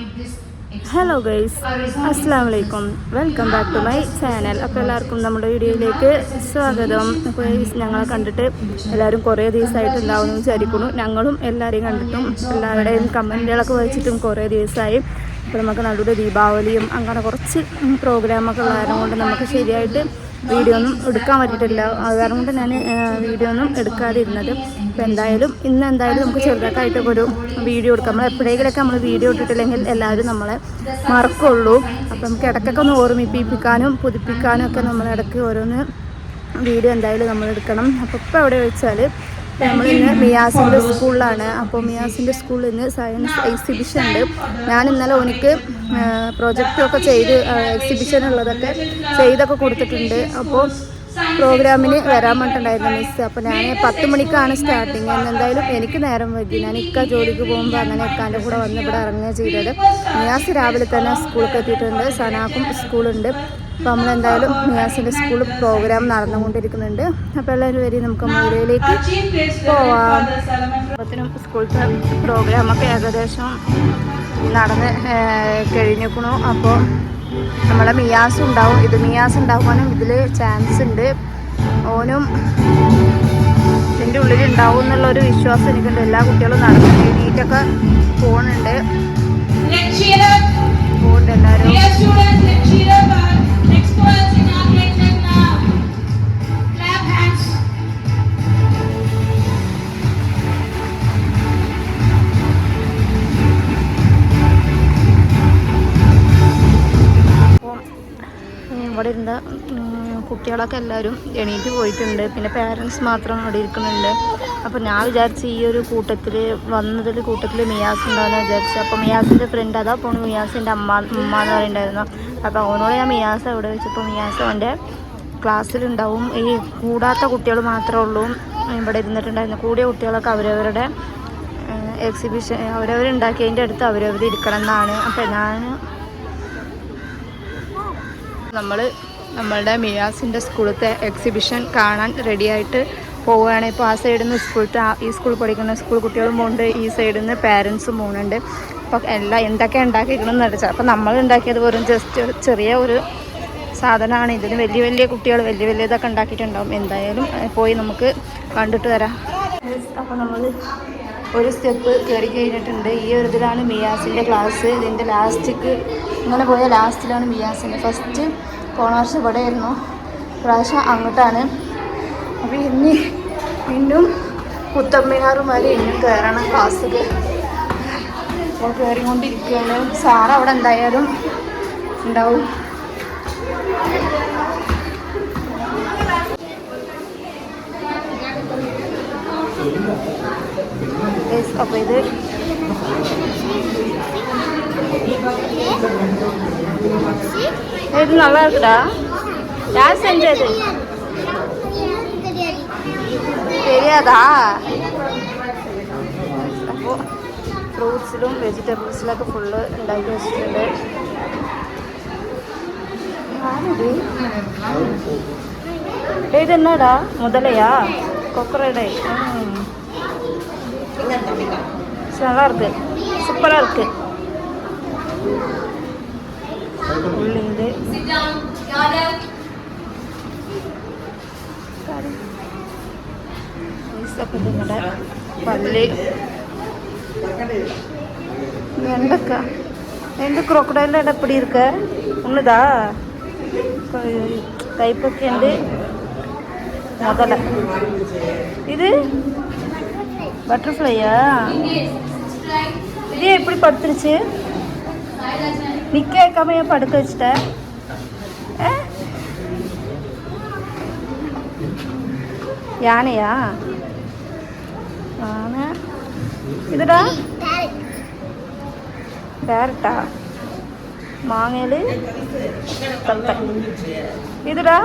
Hello guys, അസ്സാം വലൈക്കും. Welcome back to my channel. അപ്പോൾ എല്ലാവർക്കും നമ്മുടെ വീഡിയോയിലേക്ക് സ്വാഗതം. അപ്പോൾ ഞങ്ങളെ കണ്ടിട്ട് എല്ലാവരും കുറേ ദിവസമായിട്ടുണ്ടാവുമെന്ന് വിചാരിക്കുന്നു. ഞങ്ങളും എല്ലാവരെയും കണ്ടിട്ടും എല്ലാവരുടെയും കമൻറ്റുകളൊക്കെ വായിച്ചിട്ടും കുറേ ദിവസമായി. അപ്പോൾ നമുക്ക് നല്ലൊരു ദീപാവലിയും അങ്ങനെ കുറച്ച് പ്രോഗ്രാമൊക്കെ ഉള്ള കാരണം കൊണ്ട് നമുക്ക് ശരിയായിട്ട് വീഡിയോ ഒന്നും എടുക്കാൻ പറ്റിയിട്ടില്ല. അത് കാരണം കൊണ്ട് ഞാൻ വീഡിയോ ഒന്നും എടുക്കാതിരുന്നത്. അപ്പോൾ ഇന്ന് എന്തായാലും നമുക്ക് ചെറുതായിട്ടൊക്കെ ഒരു വീഡിയോ എടുക്കാം. നമ്മൾ എപ്പോഴെങ്കിലൊക്കെ നമ്മൾ വീഡിയോ ഇട്ടിട്ടില്ലെങ്കിൽ എല്ലാവരും നമ്മളെ മറക്കുള്ളൂ. അപ്പോൾ നമുക്ക് ഇടയ്ക്കൊക്കെ ഒന്ന് ഓർമ്മിപ്പിക്കാനും പുതുപ്പിക്കാനും ഒക്കെ നമ്മളിടയ്ക്ക് ഓരോന്ന് വീഡിയോ എന്തായാലും നമ്മൾ എടുക്കണം. അപ്പോൾ ഇപ്പോൾ എവിടെ വെച്ചാൽ നമ്മളിന്ന് മിയാസിൻ്റെ സ്കൂളിലാണ്. അപ്പോൾ മിയാസിൻ്റെ സ്കൂളിൽ ഇന്ന് സയൻസ് എക്സിബിഷൻ ഉണ്ട്. ഞാൻ ഇന്നലെ എനിക്ക് പ്രൊജക്റ്റൊക്കെ ചെയ്ത് എക്സിബിഷൻ ഉള്ളതൊക്കെ ചെയ്തൊക്കെ കൊടുത്തിട്ടുണ്ട്. അപ്പോൾ പ്രോഗ്രാമിന് വരാൻ പറഞ്ഞിട്ടുണ്ടായിരുന്നു മിസ്. അപ്പോൾ ഞാൻ 10 മണിക്കാണ് സ്റ്റാർട്ടിങ്. എന്തായാലും എനിക്ക് നേരം വൈകി. ഞാൻ ജോലിക്ക് പോകുമ്പോൾ അങ്ങനെ എൻ്റെ കൂടെ വന്ന് ഇവിടെ ഇറങ്ങുക ചെയ്തത്. മിയാസ് രാവിലെ തന്നെ സ്കൂളിൽ എത്തിയിട്ടുണ്ട്. സനാക്കും സ്കൂളുണ്ട്. അപ്പോൾ നമ്മളെന്തായാലും മിയാസിൻ്റെ സ്കൂളിൽ പ്രോഗ്രാം നടന്നുകൊണ്ടിരിക്കുന്നുണ്ട്. അപ്പോൾ എല്ലാവരും വരി നമുക്ക് വീഡിയോയിലേക്ക് പോവാം. അപ്പത്തിനും സ്കൂളത്തെ പ്രോഗ്രാമൊക്കെ ഏകദേശം നടന്ന് കഴിഞ്ഞിരിക്കണു. അപ്പോൾ നമ്മളെ മിയാസ് ഉണ്ടാവും. മിയാസ് ഉണ്ടാവാനും ഇതിൽ ചാൻസ് ഉണ്ട്. ഓനും ഇതിൻ്റെ ഉള്ളിൽ ഉണ്ടാവും എന്നുള്ളൊരു വിശ്വാസം എനിക്കുണ്ട്. എല്ലാ കുട്ടികളും നടന്ന് എണീറ്റൊക്കെ പോകുന്നുണ്ട് എല്ലാവരും. ഇവിടെ ഇരുന്ന കുട്ടികളൊക്കെ എല്ലാവരും എണീറ്റ് പോയിട്ടുണ്ട്. പിന്നെ പേരൻസ് മാത്രം അവിടെ ഇരിക്കുന്നുണ്ട്. അപ്പോൾ ഞാൻ വിചാരിച്ച് ഈ ഒരു കൂട്ടത്തിൽ മിയാസ് ഉണ്ടാകുമെന്ന് വിചാരിച്ചു. അപ്പോൾ മിയാസിൻ്റെ ഫ്രണ്ട് അതാ പോണു. മിയാസിൻ്റെ ഉമ്മ എന്ന് പറയുന്നുണ്ടായിരുന്നു. അപ്പോൾ അവനോട് ഞാൻ മിയാസ് അവിടെ വെച്ചപ്പോൾ മിയാസ് അവൻ്റെ ക്ലാസ്സിലുണ്ടാവും. ഈ കൂടാത്ത കുട്ടികൾ മാത്രമേ ഉള്ളൂ ഇവിടെ ഇരുന്നിട്ടുണ്ടായിരുന്നു. കൂടിയ കുട്ടികളൊക്കെ അവരവരുടെ എക്സിബിഷൻ അവരവരുണ്ടാക്കിയതിൻ്റെ അടുത്ത് അവരവർ ഇരിക്കണം എന്നാണ്. അപ്പോൾ നമ്മളുടെ മിയാസിൻ്റെ സ്കൂളത്തെ എക്സിബിഷൻ കാണാൻ റെഡിയായിട്ട് പോവുകയാണ്. ഇപ്പോൾ ആ സൈഡിൽ നിന്ന് ഈ സ്കൂളിൽ പഠിക്കുന്ന സ്കൂൾ കുട്ടികളും പോകുന്നുണ്ട്. ഈ സൈഡിൽ നിന്ന് പാരൻസും പോകുന്നുണ്ട്. അപ്പോൾ എന്തൊക്കെ ഉണ്ടാക്കിയിരിക്കണമെന്ന് വെച്ചാൽ അപ്പോൾ നമ്മൾ ഉണ്ടാക്കിയത് വെറും ജസ്റ്റ് ചെറിയ ഒരു സാധനമാണ്. ഇതിന് വലിയ കുട്ടികൾ വലിയ ഇതൊക്കെ ഉണ്ടാക്കിയിട്ടുണ്ടാവും. എന്തായാലും പോയി നമുക്ക് കണ്ടിട്ട് വരാം. അപ്പോൾ നമ്മൾ ഒരു സ്റ്റെപ്പ് കയറി കഴിഞ്ഞിട്ടുണ്ട്. ഈ ഒരു ഇതിലാണ് മിയാസിൻ്റെ ക്ലാസ്. ഇതിൻ്റെ ലാസ്റ്റിക്ക് ഇങ്ങനെ പോയ ലാസ്റ്റിലാണ് മിയാസിൻ്റെ. ഫസ്റ്റ് പോണ വർഷം ഇവിടെ ആയിരുന്നു, പ്രാവശ്യം അങ്ങോട്ടാണ്. അപ്പോൾ ഇന്നും കുത്തമ്മിനാറുമാരി ഇന്നും കയറണം ക്ലാസ്സിൽ. അപ്പോൾ കയറിക്കൊണ്ടിരിക്കുകയാണ്. സാറ് അവിടെ എന്തായാലും ഉണ്ടാവും. അപ്പോൾ ഇത് நல்லா இருக்குடா. யார் செஞ்சது தெரியாதா? അപ്പോൾ ഫ്രൂട്ട്സിലും വെജിറ്റബിൾസിലൊക്കെ ഫുള്ള് ഉണ്ടാക്കി വെച്ചിട്ടുണ്ട്. ഇതെന്നാടാ? മുതലയാ? கொக்கரடை. நல்லா இருக்கு, சூப்பராக இருக்கு. உள்ளிந்து பல்லி வெண்டைக்காய். ரெண்டு crocodile இடம் எப்படி இருக்க? ஒன்றுதா? கைப்பற்றி வந்து முதல்ல இது பட்டர்ஃப்ளையா? இதே எப்படி படுத்துருச்சு? நிற்க வைக்காம ஏன் படுக்க வச்சுட்ட? யானையா? யானை. இதுடா பேரட்டா? மாங்கேலு கல்லை. இதுடா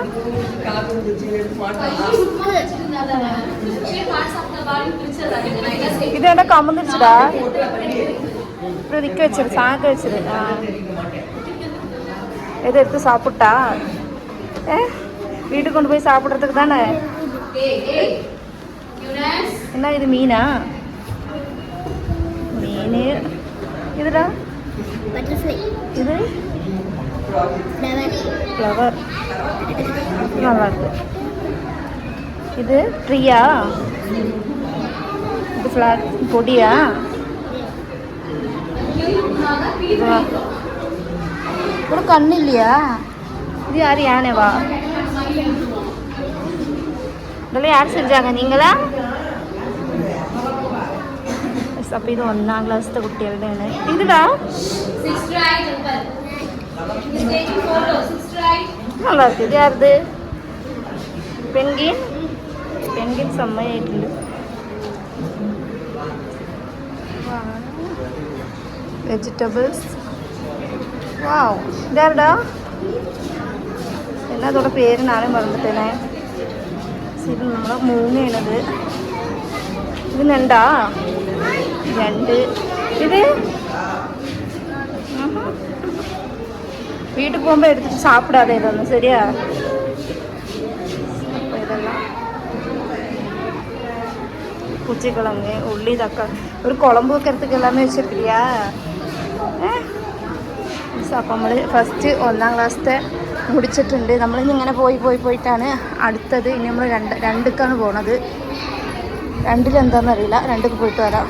இது என்ன கமந்துருச்சுடா? இப்படி நிற்க வச்சிரு, சாக்க வச்சிரு. எதை எடுத்து சாப்பிட்டா? வீட்டுக்கு கொண்டு போய் சாப்பிட்றதுக்கு தானே. என்ன இது மீனா? மீன். இதுடா ഇത് ഫ്ലവർ நல்லா இருக்கு. ഇത് ട്രീയാ? ഇത് ഫ്ലവർ പൊടിയാ? ഇവിടെ കണ്ണില്ലയാ? இது யார்? யானைவா? இதெல்லாம் யார் செஞ்சாங்க? நீங்களா? അപ്പം ഇത് 1ാം ക്ലാസ്സിലെ കുട്ടികളുടെയാണ്. ഇതാ நல்லா இருக்கு. இது யாருது? പെൻഗിൻ. പെൻഗിൻ സെമ്മയായിട്ടുണ്ട്. വെജിറ്റബിൾസ്. വാവ്, ഇതാരുടാ? എന്നാ അതോടെ പേര് നാളെ മറന്നിട്ടേനെ. ഇത് നമ്മളെ മൂങ്ങയാണത്. ഇത് ഞണ്ടാ? ഞണ്ട്. ഇത് വീട്ടിൽ പോകുമ്പോൾ എടുത്തിട്ട് സാപ്പിടാതെ ഇതൊന്നും ശരിയാ. അപ്പോൾ ഇതെല്ലാം കുച്ചിക്കിഴങ്ങ്, ഉള്ളി, തക്കാളി, ഒരു കുളമ്പ് വെക്കരത്തേക്ക് എല്ലാമേ വെച്ചിട്ടില്ല. അപ്പം നമ്മൾ ഫസ്റ്റ് 1ാം ക്ലാസ്സിലെ മുടിച്ചിട്ടുണ്ട്. നമ്മളിന്ന് ഇങ്ങനെ പോയിട്ടാണ് അടുത്തത്. ഇനി നമ്മൾ രണ്ടിക്കാണ് പോണത്. രണ്ടിലെന്താണെന്നറിയില്ല. രണ്ടിക്ക് പോയിട്ട് വരാം.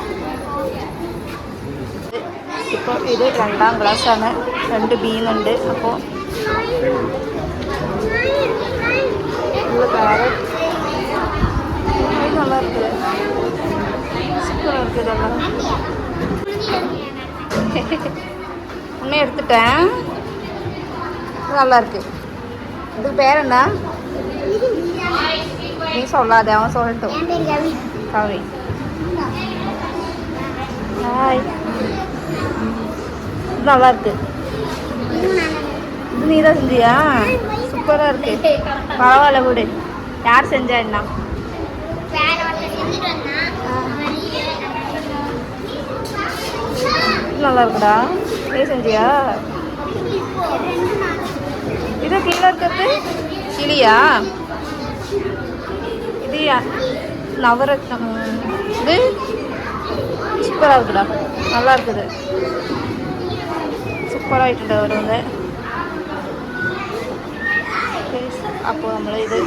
ഇപ്പോൾ ഇത് 2ാം ക്ലാസ്സാണ്. 2B എന്നുണ്ട്. അപ്പോൾ ക്യാരറ്റ് நல்லா இருக்குது. சூப்பராக இருக்குது. இதெல்லாம் உன்னே எடுத்துட்டேன். நல்லா இருக்கு. இதுக்கு பேர் என்ன? நீ சொல்லாத, அவன் சொல்லட்டும். கவி. ஹாய். நல்லா இருக்கு. இது நீ தான் செஞ்சியா? சூப்பராக இருக்கு. பரவாயில்ல விடு. யார் செஞ்சா என்ன? நல்லா இருக்குடா. நீ செஞ்சியா? இது கீழே இருக்கிறது கிளியா? இது நவரத்னம். இது சூப்பராக இருக்குடா. நல்லா இருக்குது. സൂപ്പറായിട്ടുണ്ട് ഓരോന്ന്. അപ്പോൾ നമ്മൾ ഇത്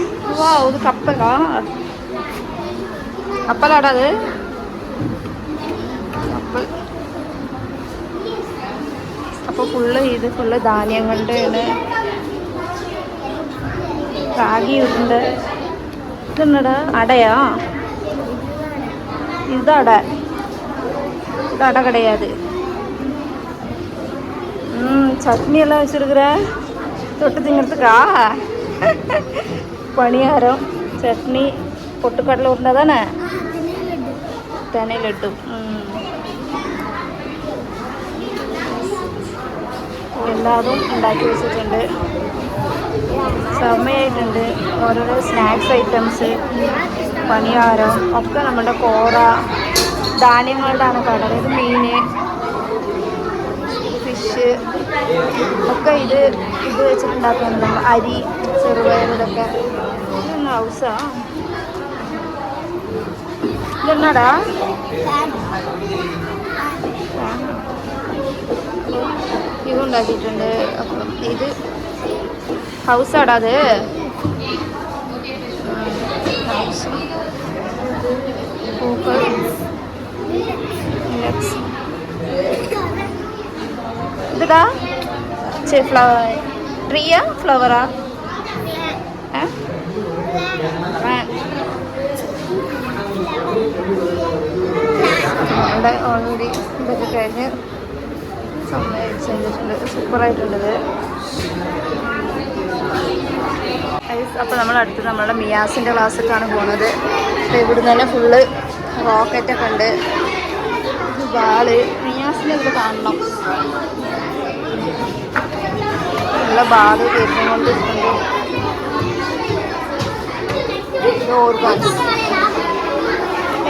ഇത് കപ്പലാ? കപ്പലാടാ അത്? കപ്പൽ. അപ്പോൾ ഫുള്ള് ധാന്യങ്ങളുടെയാണ്. റാഗിയുണ്ട്. ഇതെന്നടാ? അടയാ? ഇതട. ഇത് അട കിടയാത്. சட்னி எல்லாம் வச்சுருக்குற தொட்டு திங்கிறதுக்கா? பணியாரம், சட்னி, பொட்டுக்கடலை உருண்டை தானே? തെനെ ലഡ്ഡു. എല്ലാതും ഉണ്ടാക്കി വെച്ചിട്ടുണ്ട്. സമയമായിട്ടുണ്ട്. ഓരോരോ സ്നാക്സ് ഐറ്റംസ്, പണിയാരം ഒക്കെ നമ്മുടെ കോറ ധാന്യങ്ങളുടെയാണ് കട. അതായത് മീൻ, ഫിഷ് ഒക്കെ ഇത് വെച്ചിട്ടുണ്ടാക്കുന്നുണ്ട്. അരി, ചെറുപയർ, ഇതൊക്കെ. ഇതൊന്നും ഹൗസാ? ഇതെന്നാടാ? ഇതുണ്ടാക്കിയിട്ടുണ്ട്. അപ്പം ഇത് ഹൗസാടാ? അത് ഹൗസ്. പൂക്കൾ, ഇതാ ഫ്ലവർ ട്രീയാ? ഫ്ലവറാ? അവിടെ ഓൾറെഡി ഇതൊക്കെ കഴിഞ്ഞ് ചെയ്തിട്ടുണ്ട്. സൂപ്പറായിട്ടുള്ളത്. അപ്പോൾ നമ്മളടുത്ത് നമ്മളുടെ മിയാസിൻ്റെ ക്ലാസ്സിലേക്കാണ് പോകുന്നത്. അപ്പോൾ ഇവിടുന്ന് തന്നെ ഫുള്ള് റോക്കറ്റൊക്കെ ഉണ്ട്. ബാള് മിയാസിനെ ഇവിടെ കാണണം. നല്ല ബാള് കേട്ടുകൊണ്ട് ഓർഗാൻസ്.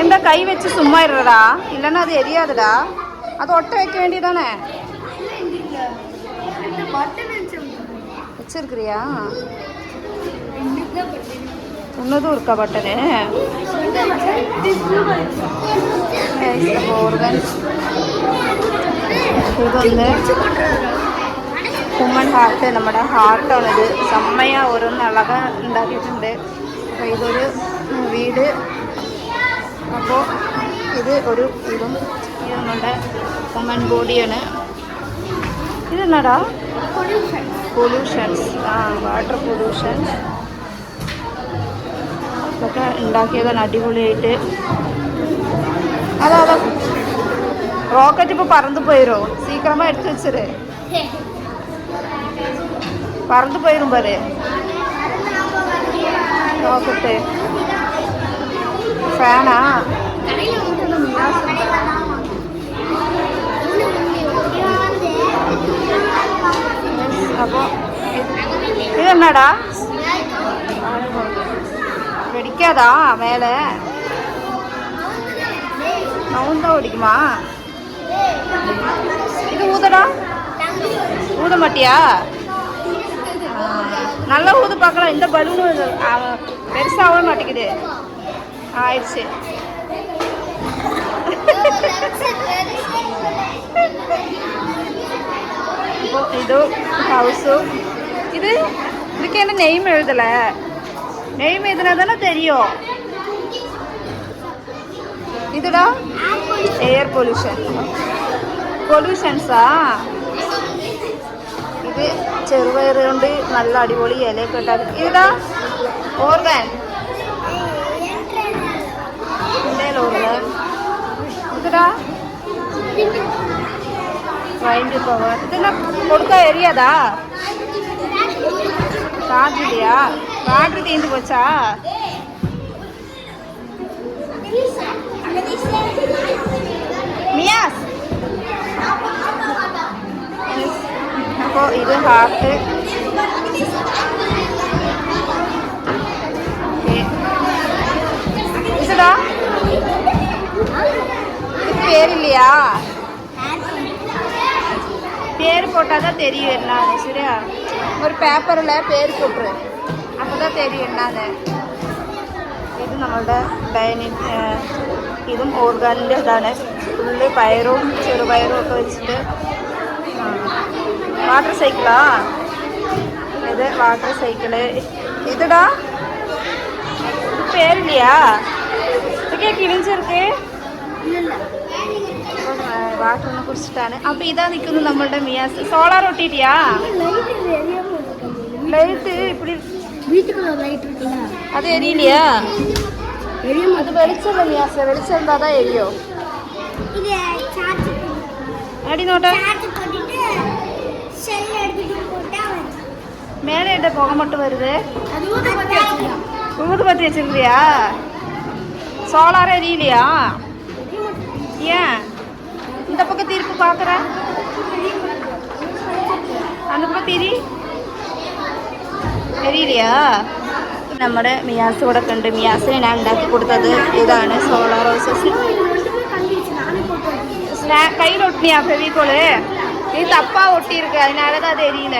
എന്താ കൈ വെച്ച് സുമ്മാ ഇടടാ, ഇല്ലെന്നാ അത് എരിയാതടാ. അത് ഒട്ട வைக்க வேண்டியதானே? வச்சிருக்கிறியா? இன்னதும் இருக்கா பட்டனு? ஓர்கன்ஸ் ഇതൊന്ന് ഹ്യൂമൻ ഹാർട്ട്, നമ്മുടെ ഹാർട്ടാണിത്. സമ്മയ ഓരോന്ന് അളക ഉണ്ടാക്കിയിട്ടുണ്ട്. അപ്പോൾ ഇതൊരു വീട്. അപ്പോൾ ഇത് ഒരു ഇതും ഇത് നമ്മുടെ ഹ്യൂമൻ ബോഡിയാണ്. ഇതെന്നാടാ? പൊല്യൂഷൻസ്. വാട്ടർ പൊല്യൂഷൻസ് ഇതൊക്കെ ഉണ്ടാക്കിയതാണ് അടിപൊളിയായിട്ട്. അതാ റോക്കറ്റ് ഇപ്പോൾ പറന്നു പോയിരോ? സീക്രமாக എടുത്ത് വെച്ചത് പറന്നു പോയിരും പോലെ റോക്കറ്റ്. ഫാനാ? അപ്പോൾ ഇതെന്നാടാ? வெடிக்காதா மேலே? சவுண்ட் தான் வெடிக்குமா? இது ஊதடா. ஊத மாட்டியா? நல்லா ஊது பார்க்கலாம். இந்த பலூனு பெருசாகவே மாட்டேங்குது. ஆயிடுச்சு. இப்போ இது ஹவுஸு. இதுக்கு என்ன நெய்ம் எழுதலை? நெய்ம் எதுனா தானே தெரியும். இதுடா എയർ പൊല്യൂഷൻസാ. ഇത് ചെറുപയർ കൊണ്ട് നല്ല അടിപൊളി ഇലയൊക്കെ ഉണ്ടാക്കി. ഇതാ ഓർഗാൻ. ഓർഗാൻ. ഇതാ വൈൻഡ് പവർ. ഇതെല്ലാം കൊടുക്കാൻ എറിയാതാ? சார்ஜ் இல்லையா? பேட்டரி தீர்ந்து போச்சா? மியாஸ். அப்போ இது ஹார்ட்டு. இதுடா இது பேர் இல்லையா? பேர் போட்டால் தான் தெரியும் என்ன. சரியா? ஒரு பேப்பரில் பேர் போட்டுரு, அப்போ தான் தெரியும் என்னது. ഇത് നമ്മളുടെ ഡൈനിങ്. ഇതും ഓർഗാനിൻ്റെ ഇതാണ്. ഫുള്ള് പയറും ചെറുപയറും ഒക്കെ വെച്ചിട്ട്. വാട്ടർ സൈക്കിളാ? ഇത് വാട്ടർ സൈക്കിള്. ഇതടാ ഇത് പേരില്ലയാ? ഇതൊക്കെ കിളിഞ്ചിருக்கு. വാട്ടറിനെ കുറിച്ചിട്ടാണ്. അപ്പോൾ ഇതാ നിൽക്കുന്നത് നമ്മളുടെ മിയാസ്. സോളാർ ഒട്ടിട്ടിയാ? ലൈറ്റ് இப்படி வீட்டுக்குள்ள லைட் இருக்குல்ல, அது எரியலையா? எரியும். அது வெளிச்சம் மியாஸ். வெளிச்சம் இருந்தால் தான் எரியும். இது சார்ஜ் அடி நோட்டா சார்ஜ் போட்டுட்டு செல் எடுத்துட்டு போட்டா மேலே இட புகை மட்டும் வருது. அது ஊது பத்தி வச்சிருக்கியா? சோலார் எரியலையா? ஏன் இந்த பக்கம் திருப்பி பார்க்குற? அந்த பக்கம் திரி എരിയില്ലയാ? നമ്മുടെ മിയാസ് കൂടെ കണ്ട്. മിയാസിനെ ഞാൻ ഉണ്ടാക്കി കൊടുത്തത് ഇതാണ് സോളാർ ഹൗസസ്. கையில் ஒட்டினியா ஃபெவிகோலு? நீ தப்பாக ஒட்டியிருக்கு, அதனால தான் அது எரியல.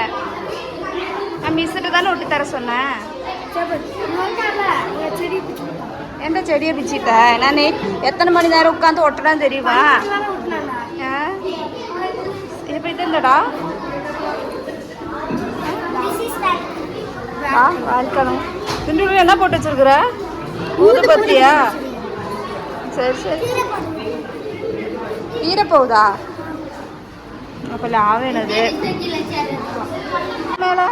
நான் மிஸ்ஸிட்டு தானே ஒட்டி தர சொன்னேன். எந்த செடியை பிச்சுட்ட? நான் எத்தனை மணி நேரம் உட்காந்து ஒட்டடான்னு தெரியுமா? இப்போ இது இந்தடா வாழ்க்கணும். திண்டுள்ள என்ன போட்டு வச்சிருக்கிற? ஊது பத்தியா? சரி சரி. ஈர போகுதா? அப்போ லாவேனது மேலே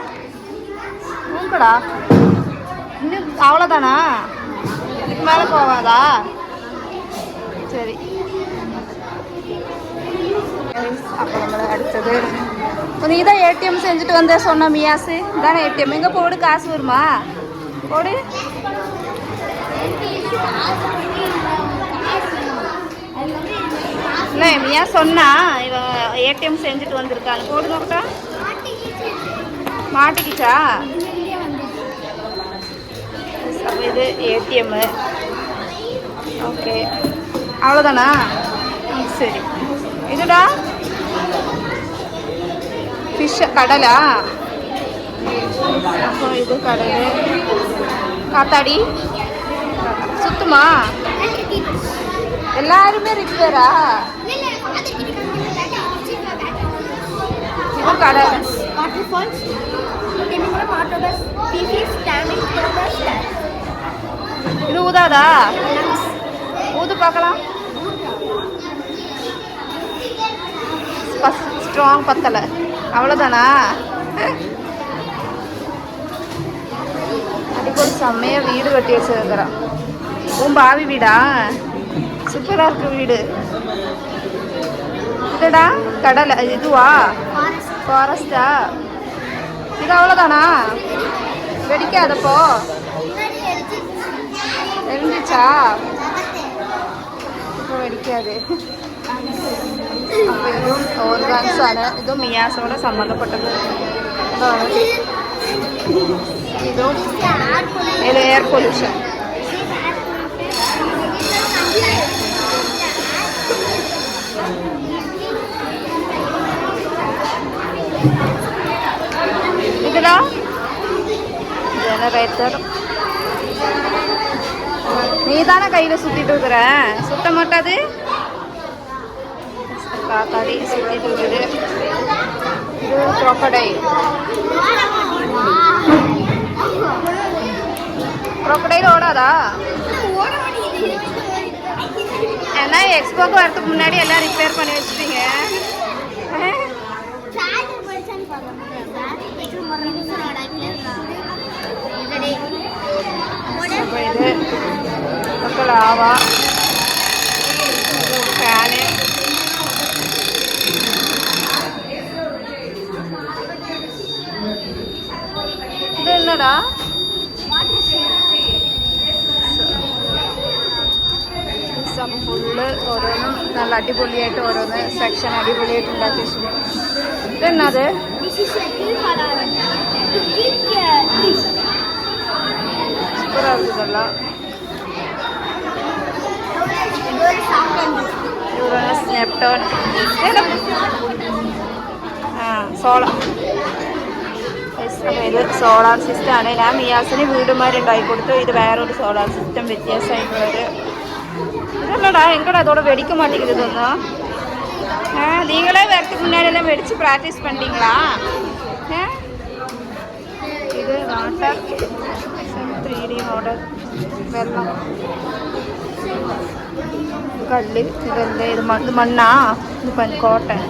உங்கடா இன்னும் அவ்வளோதானா? இதுக்கு மேலே போகாதா? சரி. அப்போ நம்மளை அடுத்தது நீ தான் ஏடிஎம் செஞ்சுட்டு வந்தே சொன்ன மியாஸு. தானே ஏடிஎம். எங்கே போடு, காசு வருமா? போடு. இல்லை மியா சொன்னா இவன் ஏடிஎம் செஞ்சுட்டு வந்திருக்கான்னு. போடு நோக்கட்டா. மாட்டிக்கிச்சா? அப்போ இது ஏடிஎம்மு. ஓகே அவ்வளோதானா? சரி. இதுடா ஃபிஷ் கடலா? அப்போ இது கடல். காத்தாடி சுத்துமா? எல்லாருமே ரிப்பேரா? waterfalls, Tennimulam autobus, PVs, damage progress, இது ஊதாதா? ஊது பார்க்கலாம். ஸ்ட்ராங் பத்தலை, அவ்வளோதானா? அதுக்கு ஒரு செம்மையாக வீடு கட்டி வச்சிருக்கிறோம். உன் பாவி வீடா? சூப்பராக இருக்கு வீடு. இதுடா கடலை, இதுவா ஃபாரஸ்டா? இது அவ்வளோதானா? வெடிக்காதப்போ எரிஞ்சிச்சா? இப்போ வெடிக்காது. അപ്പോൾ ഇതും ഓർഗാൻസ് ആണ്. ഇതും മിയാസോടെ സംബന്ധപ്പെട്ടത്. ഇതും എയർ പൊല്യൂഷൻ. ഇതിലോ ஜெனரேட்டர். நீ தானே கையில் சுற்றிட்டு இருக்கிற, சுத்த மாட்டாது. காக்காடி சுற்றிட்டு இருக்குது. இது crocodile. crocodile ஓடாதா? ஏன்னா எக்ஸ்போக்கு வரதுக்கு முன்னாடி எல்லாம் ரிப்பேர் பண்ணி வச்சுட்டீங்க. இது மக்கள் ஆவா ஃபேனு. ഇത് എന്നടാ? ഫുള്ള് ഓരോന്നും നല്ല അടിപൊളിയായിട്ട് ഓരോന്ന് സെക്ഷൻ അടിപൊളിയായിട്ട് ഉണ്ടാക്കി വെച്ചിട്ടുണ്ട്. ഇതെന്നത് സൂപ്പറാണ് ഇതെല്ലാം. യുറനസ്, നെപ്റ്റൂൺ. സോളാർ. ഇത് സോളാർ സിസ്റ്റം ആണ്. ഞാൻ മിയാസിന് വീടുമാരുണ്ടാക്കി കൊടുത്തു. ഇത് വേറൊരു സോളാർ സിസ്റ്റം വ്യത്യാസമായിട്ടുള്ളത്. ഇതല്ലടാ, എങ്കടാ அதோட வெடிக்க மாட்டேங்குது തോന്നുന്നു. நீங்களே வரதுக்கு முன்னாடி எல்லாம் வெடிச்சு ப்ராக்டிஸ் பண்ணிட்டீங்களா? இது வாட்டர் 3D മോഡൽ. വെള്ളം, കല്ല്, ഇതെന്താ? ഇത് മണ്ണാ? ഇത് കോട്ടൺ.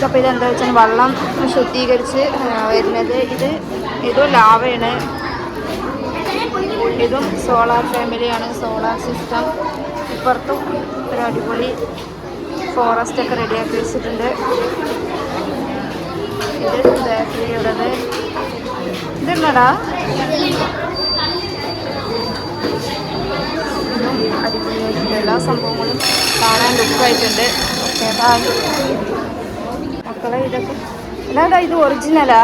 അപ്പോൾ ഇതെന്താ വെച്ചാൽ വെള്ളം ശുദ്ധീകരിച്ച് വരുന്നത്. ഇതും ലാവയാണ്. ഇതും സോളാർ ഫാമിലിയാണ്, സോളാർ സിസ്റ്റം. ഇപ്പുറത്തും ഒരു അടിപൊളി ഫോറസ്റ്റൊക്കെ റെഡിയാക്കി വെച്ചിട്ടുണ്ട്. ഇത് ബേക്കറിയുള്ളത്. ഇതെന്നടാ? ഇതും അടിപൊളിയായിട്ടുണ്ട്. എല്ലാ സംഭവങ്ങളും കാണാൻ ലുക്കായിട്ടുണ്ട്. ഓക്കെ, ബായ് മക്കളെ. ഇതൊക്കെ എന്നാടാ? ഇത് ഒറിജിനലാ?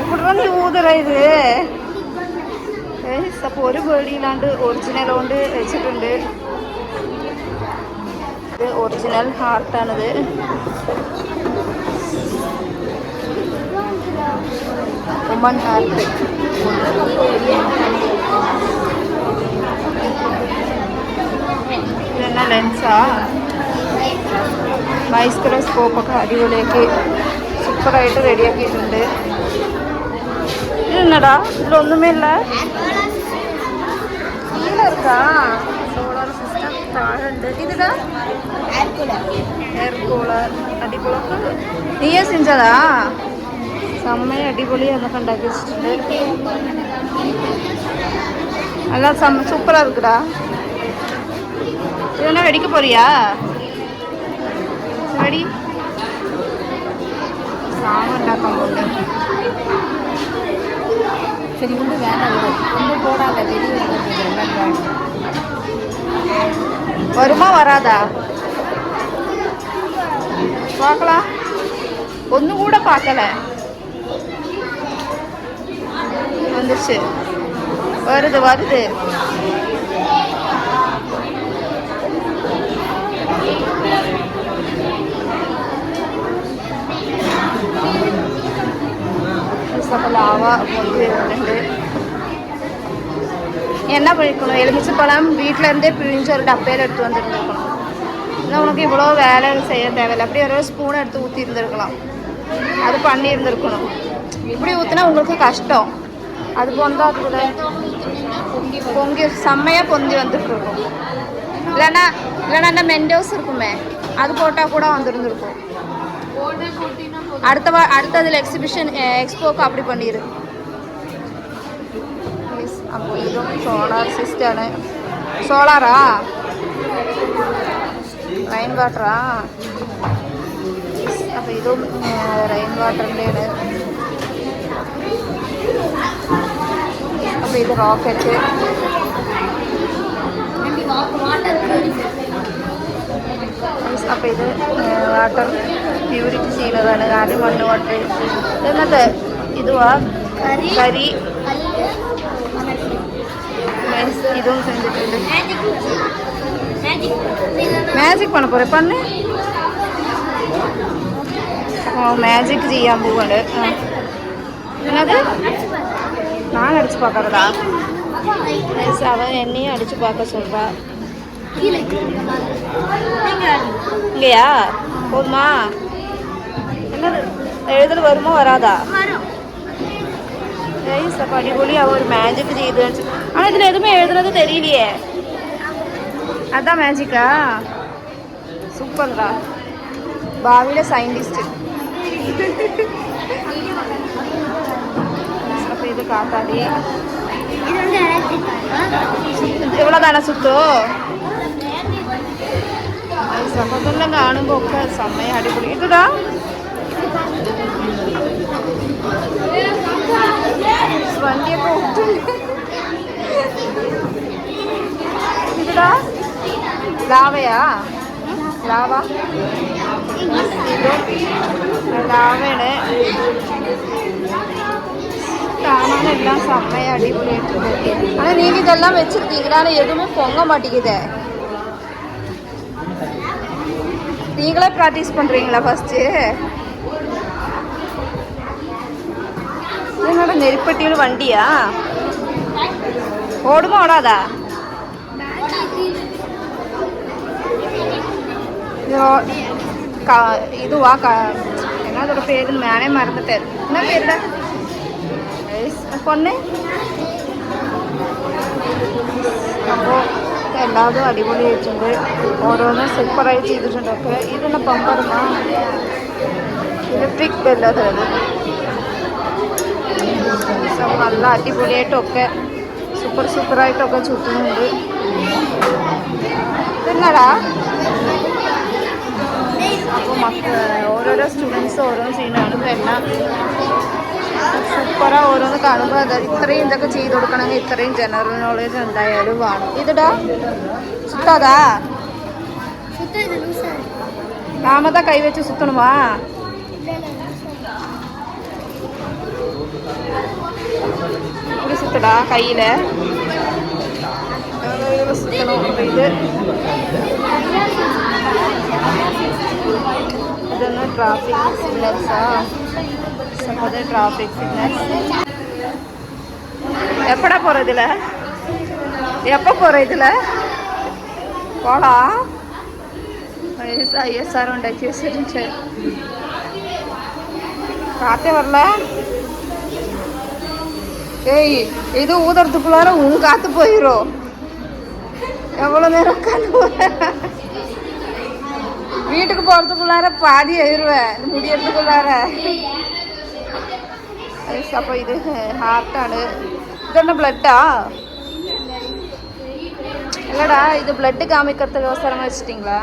എപ്പോഴാണ് നീ ഊതറ ഇത്? അപ്പോൾ ഒരു പേടിയില്ലാണ്ട് ഒറിജിനൽ കൊണ്ട് വെച്ചിട്ടുണ്ട്. ഇത് ഒറിജിനൽ ഹാർട്ടാണിത്. Woman heart. ഇതെന്നാ ലെൻസാ? മൈക്രോസ്കോപ്പൊക്കെ അടിപൊളിയാക്കി സൂപ്പറായിട്ട് റെഡിയാക്കിയിട്ടുണ്ട്. ഇതെന്നടാ? ഇതിലൊന്നുമേ ഇല്ല. கீழே இருக்கா சோலார் சிஸ்டம்? தாழண்டு. இதுடா ஏர் கூலர். அடிப்பொழக்கு நீயே செஞ்சதா? செம்மையை அடிப்பொலியாக என்ன கண்டாக்கி வச்சுட்டு நல்லா சூப்பராக இருக்குடா. இது என்ன வெடிக்க போறியா? வெடி. சாமம் ഉണ്ടാക്കാൻ പോകുന്നത്. சரி வந்து வேண்டாம், ரொம்ப போடாத, வெளியே எல்லாம் வருமா வராதா பார்க்கலாம். ஒன்று கூட பார்க்கல, வந்துச்சு. வருது வருது. லாவா வந்து வருதுண்டு. என்ன பண்ணிக்கணும்? எலுமிச்சப்பழம் வீட்டில் இருந்தே பிழிஞ்சு ஒரு டப்பையில் எடுத்து வந்துருந்துருக்கணும். இன்னும் உனக்கு இவ்வளோ வேலை செய்ய தேவையில்லை. அப்படியே ஒரு ஸ்பூன் எடுத்து ஊற்றி இருந்திருக்கலாம். அது பண்ணியிருந்துருக்கணும். இப்படி ஊற்றினா உங்களுக்கு கஷ்டம். அது பொந்தாதுல பொங்கி செம்மையாக பொந்தி வந்துட்டுருக்கும். இல்லைன்னா அந்த மெண்டோஸ் இருக்குமே, அது போட்டால் கூட வந்துருந்துருக்கும். அடுத்ததில் எக்ஸிபிஷன் எக்ஸ்போக்கு அப்படி பண்ணிடு. அப்போ இதுவும் சோலார் சிஸ்டனு. சோலாரா ரெயின் வாட்டரா? അപ്പോൾ ഇതും റെയിൻ വാട്ടറിൻ്റെയാണ്. അപ്പോൾ ഇത് റോക്കറ്റ്. അപ്പോൾ ഇത് വാട്ടർ പ്യൂരിറ്റി ചെയ്യുന്നതാണ്. ആദ്യം മണ്ണ് കൊണ്ട് എന്നിട്ട് ഇതുവാ കരി ഇതും സെഞ്ചിട്ടുണ്ട്. മാജിക് പണ പോരെ പണ്ണ് மேஜிக் ചെയ്യാൻ പോവാണ്. என்னது நான் அடிச்சு பார்க்கறதா? அவன் என்னையும் அடிச்சு பார்க்க சொல்றா. இல்லையா? போதுமா? என்னது എഴുതൽ വരുമോ വരാതാ? അപ്പം അടിപൊളി. അവ ഒരു മാജിക് ചെയ്ത് ஆனால் ഇതിൽ எதுவுமே எழுதுறது தெரியலையே. அதான் மேஜிக்கா? சூப்பர்டா. ഭാവിയിലെ സയൻറ്റിസ്റ്റ്. അപ്പോൾ ഇത് കാത്താടി. ഇവളതാണ് സുത്തോ. സമതെല്ലാം കാണുമ്പോൾ ഒക്കെ സമയം അടിപൊളി. ഇതാ വണ്ടിയൊക്കെ ഒട്ടും. ഇതാ ലാവയാ? ലാവ ലാവയാണ്. കാണാനെല്ലാം സമയം അടിപൊളിയായിട്ടുണ്ട്. ஆனால் நீங்கள் இதெல்லாம் வச்சுருக்கீங்களா? எதுவுமே பொங்க மாட்டேங்குதே. நீங்களே ப்ராக்டிஸ் பண்ணுறீங்களா ஃபஸ்ட்டு? என்னோட நெருப்பட்டியில் வண்டியா? ஓடுமா ஓடாதா? இதுவா என்ன அதோட பேரு நானே மறந்துட்டேன். என்ன பேருடா പൊന്നെ? അപ്പോൾ എല്ലാതും അടിപൊളിയായിട്ടുണ്ട്. ഓരോന്നും സൂപ്പറായി ചെയ്തിട്ടുണ്ടൊക്കെ. ഇതെന്നെ പമ്പറുമാ ഇലക്ട്രിക് ബെല്ലത്. നല്ല അടിപൊളിയായിട്ടൊക്കെ സൂപ്പറായിട്ടൊക്കെ ചുറ്റുന്നുണ്ട്. ഇതെന്നടാ? അപ്പോൾ ഓരോരോ സ്റ്റുഡൻസ് ഓരോന്ന് ചെയ്യുന്നതാണ്. ഇപ്പോൾ എല്ലാം സൂപ്പറാണ്. ഓരോന്ന് കാണുമ്പോൾ അതായത് ഇത്രയും ഇതൊക്കെ ചെയ്ത് കൊടുക്കണമെങ്കിൽ ഇത്രയും ജനറൽ നോളേജ് എന്തായാലും വേണം. ഇതിടാ സുത്താതാ? നാമതാ കൈവച്ച് സുത്തണമാ? ഇത് സുത്തടാ കയ്യിൽ സുത്തണം. ഇത് ഇതൊന്ന് ട്രാഫിക് സിഗ്നൽസാ? அது டிராஃபிக் சிக்னல். எப்படா போகிற இதில்? எப்போ போகிற இதில்? போகலாம். ஐஎஸ்ஆர் உண்டாக்கி வச்சுருந்துச்சு. காற்றே வரல. ஏய் இது ஊதுறதுக்குள்ளார உன் காற்று போயிடும். எவ்வளோ நேரம் உட்காந்து வீட்டுக்கு போகிறதுக்குள்ளார பாதி ஆயிடுவேன் முடியறதுக்குள்ளார. അപ്പോൾ ഇത് ഹാർട്ടാണ്. ഇതെന്നെ ബ്ലഡാ? இல்லடா இது பிளட் காமிக்கிறதுக்கு அவசரமாக வச்சுட்டிங்களா?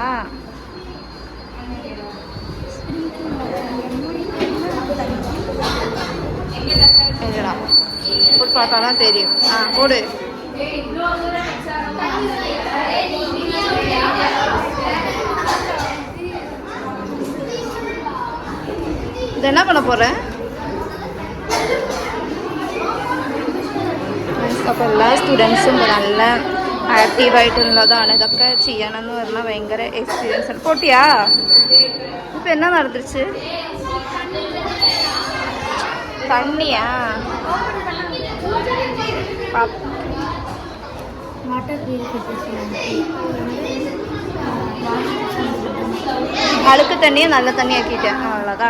இல்லடா போட்டு பார்த்தா தான் தெரியும். போடு. இது என்ன பண்ண போகிறேன்? അപ്പോൾ എല്ലാ സ്റ്റുഡൻസും നല്ല ആക്റ്റീവായിട്ടുള്ളതാണ്. ഇതൊക്കെ ചെയ്യണമെന്ന് പറഞ്ഞാൽ ഭയങ്കര എക്സ്പീരിയൻസ് ആണ്. പൊട്ടിയാ? ഇപ്പം എന്നാ നടന്നിച്ച്? തണ്ണിയാ? വാട്ടർ പ്യൂരിഫിക്കേഷൻ അഴുക്ക് തണ്ണിയെ നല്ല തണ്ണി ആക്കിയിട്ട് ഉള്ളതാ.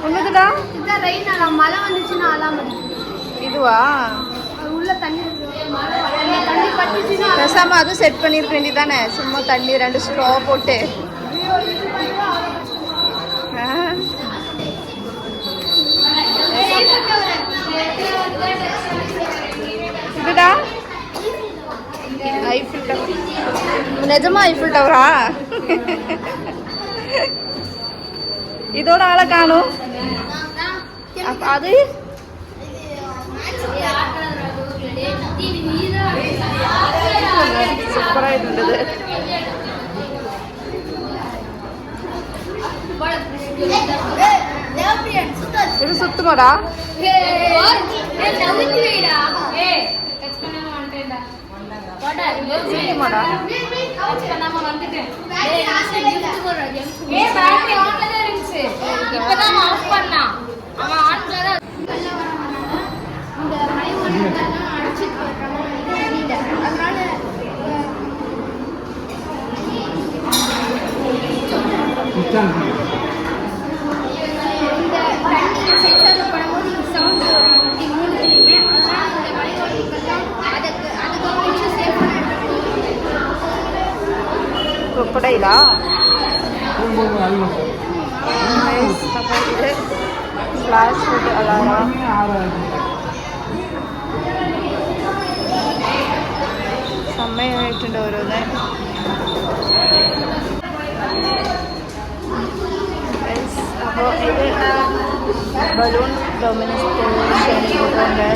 ஒண்ணுதுடா மழை வந்துச்சுன்னா அலாம் இதுவா உள்ள தண்ணி தண்ணி பட்டுச்சுன்னா பேசாம அதுவும் செட் பண்ணிருக்க வேண்டியதானே, சும்மா தண்ணி 2 ஸ்ட்ரா போட்டு. இதுடா ஐஃபில் டவர். நிஜமா ஐஃபில் டவரா? இதோட ஆளை காணும். அது സൂപ്പറായിട്ടുണ്ടത്. ഇത് സുത്തുമോടാ? ക്രൊക്കഡൈലാ? ഇത് ഫ്ലാഷ് ഫുഡ് അലാറം. സമയമായിട്ടുണ്ട് ഓരോന്ന്. അപ്പോൾ ഇത് ബലൂൺ ഡൊമിനേഷൻ ഉണ്ട്.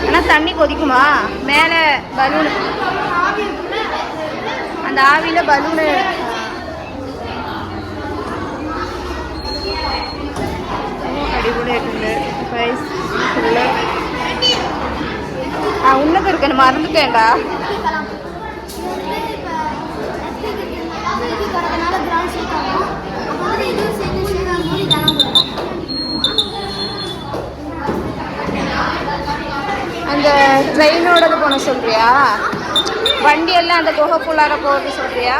ஆனால் தண்ணி கொதிக்குமா மேலே பலூன், அந்த ஆவியில் பலூனு അടിപൊളിയായിട്ടുണ്ട്. പ്രൈസ് ഫുള്ള് ഉന്നൊക്കെ ഇരിക്കണം, മറന്നിട്ടേണ്ടാ. அந்த ட்ரெயினோடது போன சொல்றியா? வண்டி எல்லாம் அந்த குகைக்குள்ளார போகுது சொல்றியா?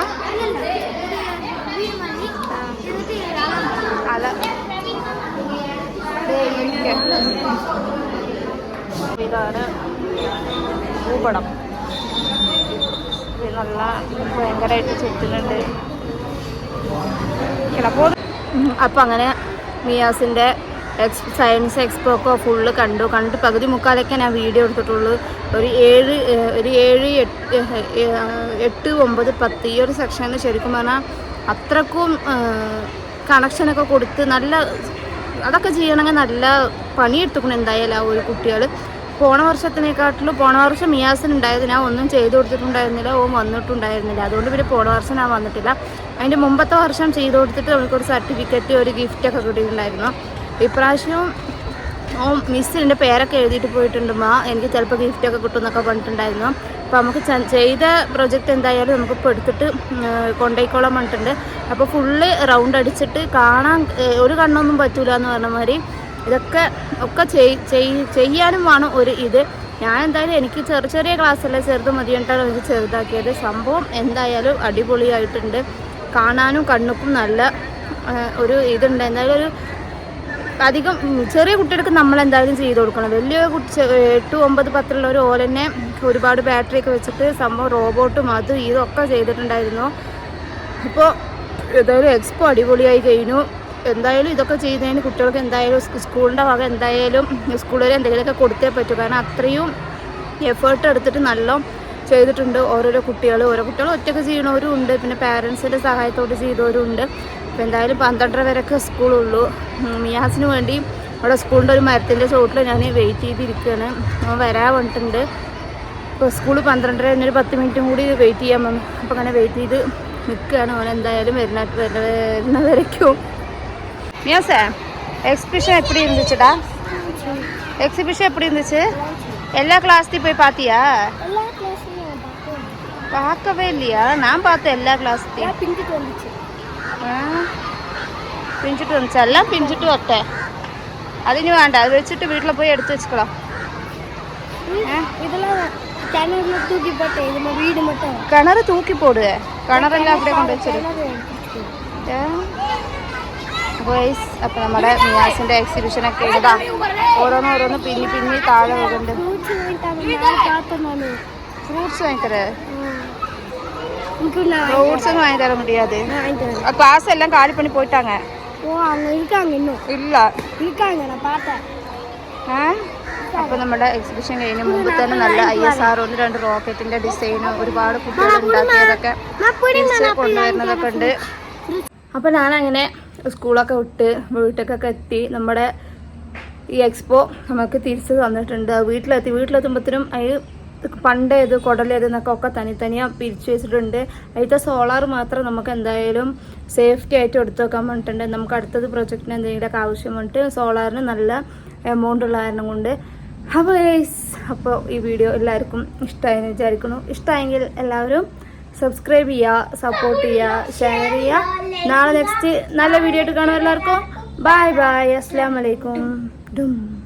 ഇതാണ് ഭൂപടം. നല്ല ഭയങ്കരമായിട്ട് ചുറ്റുന്നുണ്ട്. അപ്പം അങ്ങനെ മിയാസിൻ്റെ സയൻസ് എക്സ്പോ ഒക്കെ ഫുള്ള് കണ്ട് പകുതി മുക്കാലൊക്കെ ഞാൻ വീഡിയോ എടുത്തിട്ടുള്ളൂ. ഒരു 7, 8, 9, 10 ഈ ഒരു സെക്ഷനിൽ ശരിക്കും പറഞ്ഞാൽ അത്രക്കും കണക്ഷനൊക്കെ കൊടുത്ത് നല്ല അതൊക്കെ ചെയ്യണമെങ്കിൽ നല്ല പണിയെടുത്തുക്കണം എന്തായാലും ആ ഒരു കുട്ടികൾ. പോണ വർഷം മിയാസിനുണ്ടായത് ഞാൻ ഒന്നും ചെയ്തു കൊടുത്തിട്ടുണ്ടായിരുന്നില്ല, വന്നിട്ടുണ്ടായിരുന്നില്ല. അതുകൊണ്ട് പിന്നെ പോണ വർഷം ഞാൻ വന്നിട്ടില്ല. അതിൻ്റെ മുമ്പത്തെ വർഷം ചെയ്തു കൊടുത്തിട്ട് നമുക്കൊരു സർട്ടിഫിക്കറ്റ്, ഒരു ഗിഫ്റ്റൊക്കെ കിട്ടിയിട്ടുണ്ടായിരുന്നു. ഇപ്രാവശ്യവും മിസ്സിൻ്റെ പേരൊക്കെ എഴുതിയിട്ട് പോയിട്ടുണ്ടുമ്മ, എനിക്ക് ചിലപ്പോൾ ഗിഫ്റ്റൊക്കെ കിട്ടും എന്നൊക്കെ പറഞ്ഞിട്ടുണ്ടായിരുന്നു. അപ്പോൾ നമുക്ക് ചെയ്ത പ്രൊജക്റ്റ് എന്തായാലും നമുക്കിപ്പോൾ എടുത്തിട്ട് കൊണ്ടുപോയിക്കോളാൻ പറഞ്ഞിട്ടുണ്ട്. അപ്പോൾ ഫുള്ള് റൗണ്ട് അടിച്ചിട്ട് കാണാൻ ഒരു കണ്ണൊന്നും പറ്റൂല എന്ന് പറഞ്ഞ മാതിരി ഇതൊക്കെ ചെയ്യാനും വേണം ഒരു ഇത്. ഞാൻ എന്തായാലും എനിക്ക് ചെറിയ ക്ലാസ്സല്ലേ, ചെറുത് മതിയിട്ടാണ് എനിക്ക് ചെറുതാക്കിയത്. സംഭവം എന്തായാലും അടിപൊളിയായിട്ടുണ്ട്. കാണാനും കണ്ണുക്കും നല്ല ഒരു ഇതുണ്ട്. എന്തായാലും ഒരു അധികം ചെറിയ കുട്ടികൾക്ക് നമ്മളെന്തായാലും ചെയ്ത് കൊടുക്കണം. വലിയ 8, 9, 10 ഒരു ഓലെന്നെ ഒരുപാട് ബാറ്ററിയൊക്കെ വെച്ചിട്ട് സംഭവം റോബോട്ടും അതും ഇതൊക്കെ ചെയ്തിട്ടുണ്ടായിരുന്നു. അപ്പോൾ ഏതായാലും എക്സ്പോ അടിപൊളിയായി കഴിഞ്ഞു. എന്തായാലും ഇതൊക്കെ ചെയ്യുന്നതിന് കുട്ടികൾക്ക് എന്തായാലും സ്കൂളിൻ്റെ വക എന്തായാലും സ്കൂളിൽ എന്തെങ്കിലുമൊക്കെ കൊടുത്തേ പറ്റൂ. കാരണം അത്രയും എഫേർട്ട് എടുത്തിട്ട് നല്ല ചെയ്തിട്ടുണ്ട്. ഓരോ കുട്ടികൾ ഒറ്റയ്ക്ക് ചെയ്യണവരും ഉണ്ട്, പിന്നെ പാരൻസിൻ്റെ സഹായത്തോട് ചെയ്തവരും ഉണ്ട്. അപ്പോൾ എന്തായാലും 12:30 വരെയൊക്കെ സ്കൂളുള്ളൂ. മിയാസിന് വേണ്ടി അവിടെ സ്കൂളിൻ്റെ ഒരു മരത്തിൻ്റെ ചോട്ടിൽ ഞാൻ വെയിറ്റ് ചെയ്തിരിക്കുകയാണ്. അവൻ വരാൻ വന്നിട്ടുണ്ട്. ഇപ്പോൾ സ്കൂൾ 12:30 ഒരു 10 മിനിറ്റും കൂടി വെയിറ്റ് ചെയ്യാൻ വന്നു. അപ്പോൾ അങ്ങനെ വെയിറ്റ് ചെയ്ത് നിൽക്കുകയാണ്. അവൻ എന്തായാലും വരുന്നവരേക്കും. மியாசா எக்ஸிபிஷன் எப்படி இருந்துச்சுடா? எக்ஸிபிஷன் எப்படி இருந்துச்சு? எல்லா கிளாஸ்லையும் போய் பார்த்தியா? பார்க்கவே இல்லையா? நான் பார்த்தேன் எல்லா கிளாஸ்லையும். പിഞ്ചിട്ട് വന്നിച്ച എല്ലാം പിഞ്ചിട്ട് വരട്ടെ. അതിന് വേണ്ട, അത് വെച്ചിട്ട് വീട്ടിൽ പോയി എടുത്ത് വെച്ചിക്കോളാം. കിണർ തൂക്കി പോടുക, കിണറെല്ലാം അവിടെ കൊണ്ട് വെച്ചത്. അപ്പൊ നമ്മുടെ മിയാസിന്റെ എക്സിബിഷൻ ഒക്കെ ഇതാ ഓരോന്ന് പിന്നി താഴെ വരുന്നുണ്ട്. ഫ്രൂട്ട്സ് വാങ്ങിത്തരേ? ഫ്രൂട്ട്സ് ഒന്നും വാങ്ങിത്തരാൻ മുടിയാതെ. ക്ലാസ് എല്ലാം കാലിപ്പണി പോയിട്ടാങ്ങ ഇല്ല. അപ്പൊ നമ്മുടെ എക്സിബിഷൻ കഴിഞ്ഞ മുമ്പ് തന്നെ നല്ല ISR 2 റോക്കറ്റിന്റെ ഡിസൈനും ഒരുപാട് കുട്ടികൾ ഉണ്ടാക്കിയതൊക്കെ കൊണ്ടുവരുന്നതൊക്കെ ഉണ്ട്. അപ്പൊ ഞാനങ്ങനെ സ്കൂളൊക്കെ വിട്ട് വീട്ടിലേക്കൊക്കെ എത്തി. നമ്മുടെ ഈ എക്സ്പോ നമുക്ക് തിരിച്ച് തന്നിട്ടുണ്ട്. വീട്ടിലെത്തുമ്പോഴത്തേനും അത് പണ്ടേത് കുടലേതെന്നൊക്കെ ഒക്കെ തനിയാണ് പിരിച്ചു വെച്ചിട്ടുണ്ട്. അതിലത്തെ സോളാർ മാത്രം നമുക്ക് എന്തായാലും സേഫ്റ്റി ആയിട്ട് എടുത്തു വെക്കാൻ വേണ്ടിയിട്ടുണ്ട്. നമുക്ക് അടുത്തത് പ്രൊജക്റ്റിന് എന്തെങ്കിലുമൊക്കെ ആവശ്യം വേണ്ടിയിട്ട് സോളാറിന് നല്ല എമൗണ്ട് ഉള്ള കാരണം കൊണ്ട്. അപ്പോൾ ഈ വീഡിയോ എല്ലാവർക്കും ഇഷ്ടമായെന്ന് വിചാരിക്കുന്നു. ഇഷ്ടമായെങ്കിൽ എല്ലാവരും സബ്സ്ക്രൈബ് ചെയ്യുക, സപ്പോർട്ട് ചെയ്യുക, ഷെയർ ചെയ്യുക. നാളെ നെക്സ്റ്റ് നല്ല വീഡിയോ ആയിട്ട് കാണും. എല്ലാവർക്കും ബൈ ബൈ. അസ്സലാമു അലൈക്കും.